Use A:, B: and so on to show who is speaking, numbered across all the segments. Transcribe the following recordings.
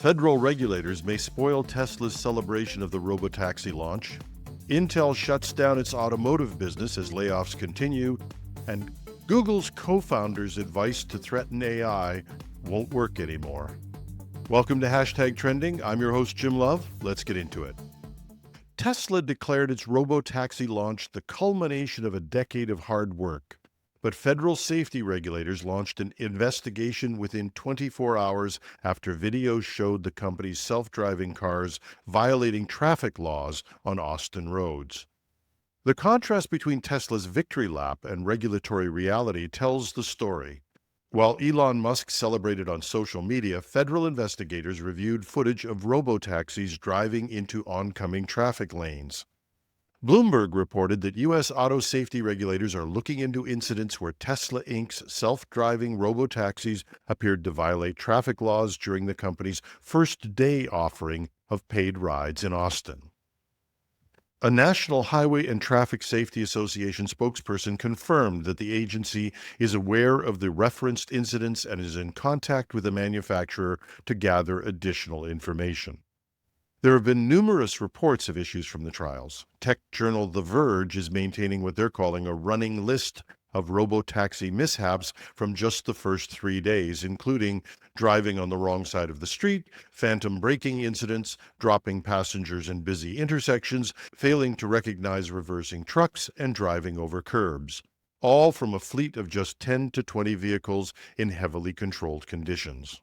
A: Federal regulators may spoil Tesla's celebration of the Robotaxi launch. Intel shuts down its automotive business as layoffs continue. And Google's co-founder's advice to threaten AI won't work anymore. Welcome to Hashtag Trending. I'm your host, Jim Love. Let's get into it. Tesla declared its Robotaxi launch the culmination of a decade of hard work. But federal safety regulators launched an investigation within 24 hours after videos showed the company's self-driving cars violating traffic laws on Austin roads. The contrast between Tesla's victory lap and regulatory reality tells the story. While Elon Musk celebrated on social media, federal investigators reviewed footage of robotaxis driving into oncoming traffic lanes. Bloomberg reported that U.S. auto safety regulators are looking into incidents where Tesla Inc.'s self-driving robotaxis appeared to violate traffic laws during the company's first-day offering of paid rides in Austin. A National Highway and Traffic Safety Association spokesperson confirmed that the agency is aware of the referenced incidents and is in contact with the manufacturer to gather additional information. There have been numerous reports of issues from the trials. Tech journal The Verge is maintaining what they're calling a running list of robotaxi mishaps from just the first 3 days, including driving on the wrong side of the street, phantom braking incidents, dropping passengers in busy intersections, failing to recognize reversing trucks, and driving over curbs. All from a fleet of just 10 to 20 vehicles in heavily controlled conditions.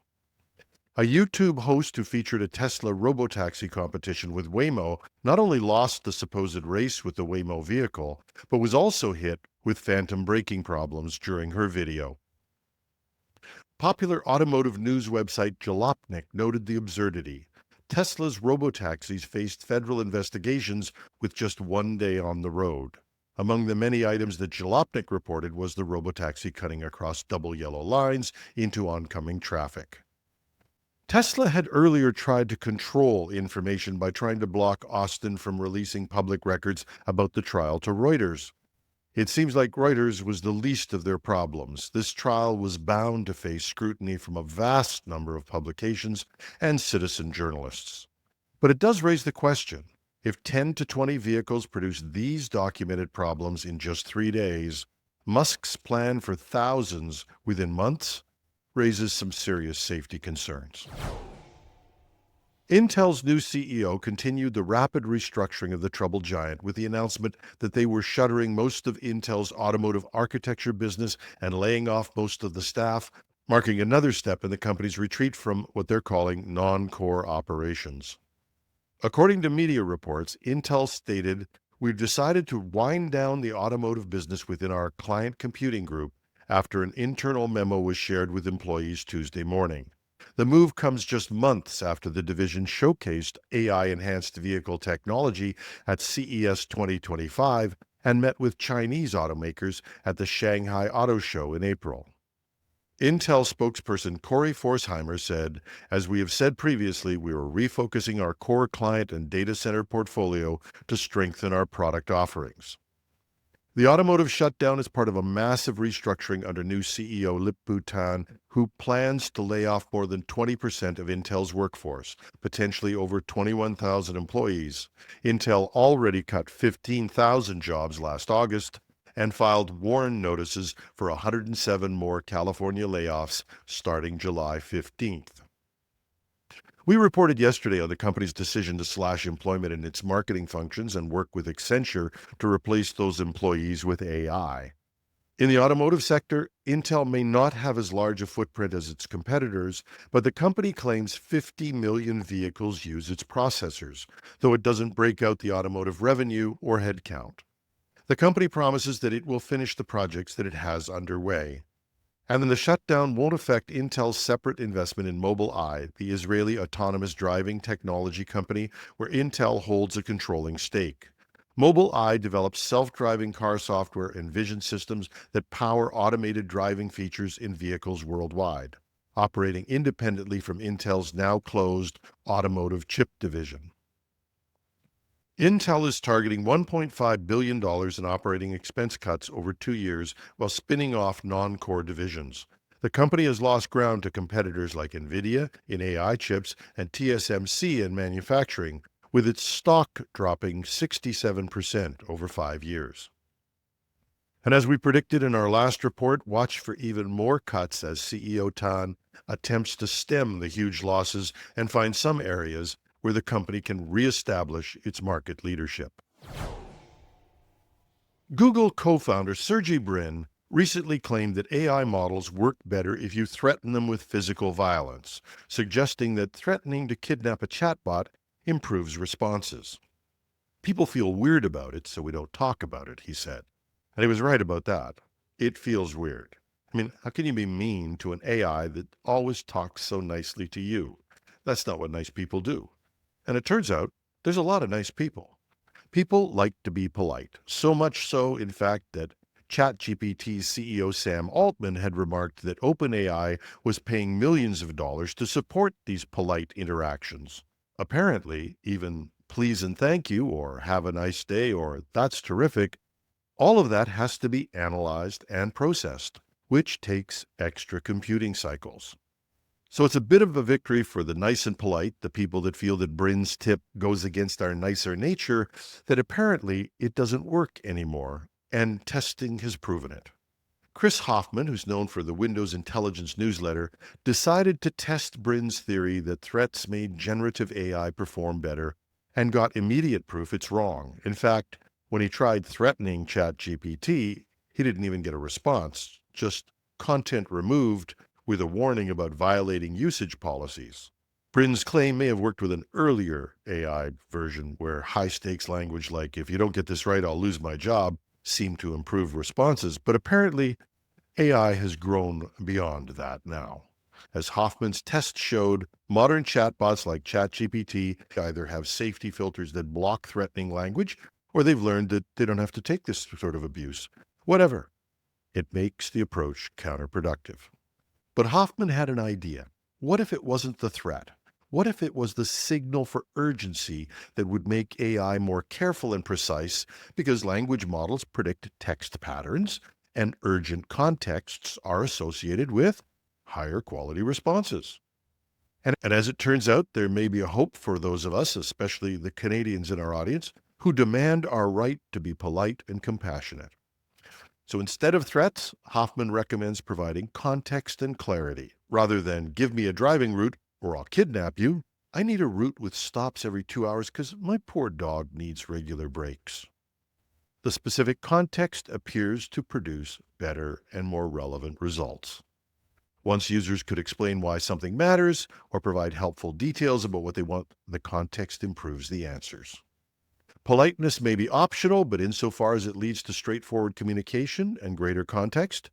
A: A YouTube host who featured a Tesla robotaxi competition with Waymo not only lost the supposed race with the Waymo vehicle, but was also hit with phantom braking problems during her video. Popular automotive news website Jalopnik noted the absurdity. Tesla's robotaxis faced federal investigations with just 1 day on the road. Among the many items that Jalopnik reported was the robotaxi cutting across double yellow lines into oncoming traffic. Tesla had earlier tried to control information by trying to block Austin from releasing public records about the trial to Reuters. It seems like Reuters was the least of their problems. This trial was bound to face scrutiny from a vast number of publications and citizen journalists. But it does raise the question, if 10 to 20 vehicles produce these documented problems in just 3 days, Musk's plan for thousands within months raises some serious safety concerns. Intel's new CEO continued the rapid restructuring of the troubled giant with the announcement that they were shuttering most of Intel's automotive architecture business and laying off most of the staff, marking another step in the company's retreat from what they're calling non-core operations. According to media reports, Intel stated, "We've decided to wind down the automotive business within our client computing group after an internal memo was shared with employees Tuesday morning." The move comes just months after the division showcased AI-enhanced vehicle technology at CES 2025 and met with Chinese automakers at the Shanghai Auto Show in April. Intel spokesperson Corey Forsheimer said, "As we have said previously, we are refocusing our core client and data center portfolio to strengthen our product offerings." The automotive shutdown is part of a massive restructuring under new CEO Lib-Bu Tan, who plans to lay off more than 20% of Intel's workforce, potentially over 21,000 employees. Intel already cut 15,000 jobs last August and filed warn notices for 107 more California layoffs starting July 15th. We reported yesterday on the company's decision to slash employment in its marketing functions and work with Accenture to replace those employees with AI. In the automotive sector, Intel may not have as large a footprint as its competitors, but the company claims 50 million vehicles use its processors, though it doesn't break out the automotive revenue or headcount. The company promises that it will finish the projects that it has underway. And then the shutdown won't affect Intel's separate investment in Mobileye, the Israeli autonomous driving technology company where Intel holds a controlling stake. Mobileye develops self-driving car software and vision systems that power automated driving features in vehicles worldwide, operating independently from Intel's now closed automotive chip division. Intel is targeting $1.5 billion in operating expense cuts over 2 years while spinning off non-core divisions. The company has lost ground to competitors like NVIDIA in AI chips and TSMC in manufacturing, with its stock dropping 67% over 5 years. And as we predicted in our last report, watch for even more cuts as CEO Tan attempts to stem the huge losses and find some areas where the company can reestablish its market leadership. Google co-founder Sergi Brin recently claimed that AI models work better if you threaten them with physical violence, suggesting that threatening to kidnap a chatbot improves responses. People feel weird about it, so we don't talk about it, he said. And he was right about that. It feels weird. I mean, how can you be mean to an AI that always talks so nicely to you? That's not what nice people do. And it turns out there's a lot of nice people. People like to be polite, so much so, in fact, that ChatGPT's CEO Sam Altman had remarked that OpenAI was paying millions of dollars to support these polite interactions. Apparently, even please and thank you, or have a nice day, or that's terrific, all of that has to be analyzed and processed, which takes extra computing cycles. So it's a bit of a victory for the nice and polite, the people that feel that Brin's tip goes against our nicer nature, that apparently it doesn't work anymore, and testing has proven it. Chris Hoffman, who's known for the Windows Intelligence newsletter, decided to test Brin's theory that threats made generative AI perform better and got immediate proof it's wrong. In fact, when he tried threatening ChatGPT, he didn't even get a response, just content removed with a warning about violating usage policies. Brin's claim may have worked with an earlier AI version where high-stakes language like, if you don't get this right, I'll lose my job, seemed to improve responses, but apparently AI has grown beyond that now. As Hoffman's test showed, modern chatbots like ChatGPT either have safety filters that block threatening language, or they've learned that they don't have to take this sort of abuse. Whatever. It makes the approach counterproductive. But Hoffman had an idea. What if it wasn't the threat? What if it was the signal for urgency that would make AI more careful and precise because language models predict text patterns and urgent contexts are associated with higher quality responses? And as it turns out, there may be a hope for those of us, especially the Canadians in our audience, who demand our right to be polite and compassionate. So instead of threats, Hoffman recommends providing context and clarity. Rather than give me a driving route or I'll kidnap you, I need a route with stops every 2 hours because my poor dog needs regular breaks. The specific context appears to produce better and more relevant results. Once users could explain why something matters or provide helpful details about what they want, the context improves the answers. Politeness may be optional, but insofar as it leads to straightforward communication and greater context,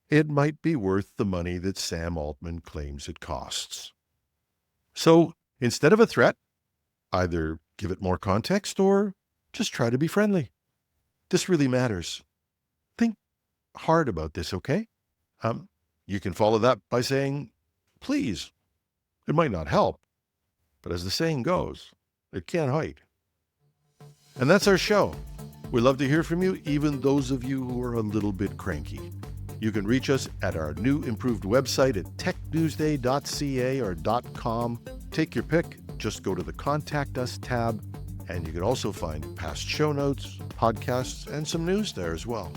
A: it might be worth the money that Sam Altman claims it costs. So instead of a threat, either give it more context or just try to be friendly. This really matters. Think hard about this, okay? You can follow that by saying, please. It might not help, but as the saying goes, it can't hurt. And that's our show. We love to hear from you, even those of you who are a little bit cranky. You can reach us at our new improved website at technewsday.ca or .com. Take your pick. Just go to the Contact Us tab, and you can also find past show notes, podcasts, and some news there as well.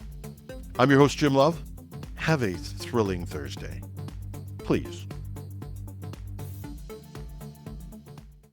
A: I'm your host, Jim Love. Have a thrilling Thursday. Please.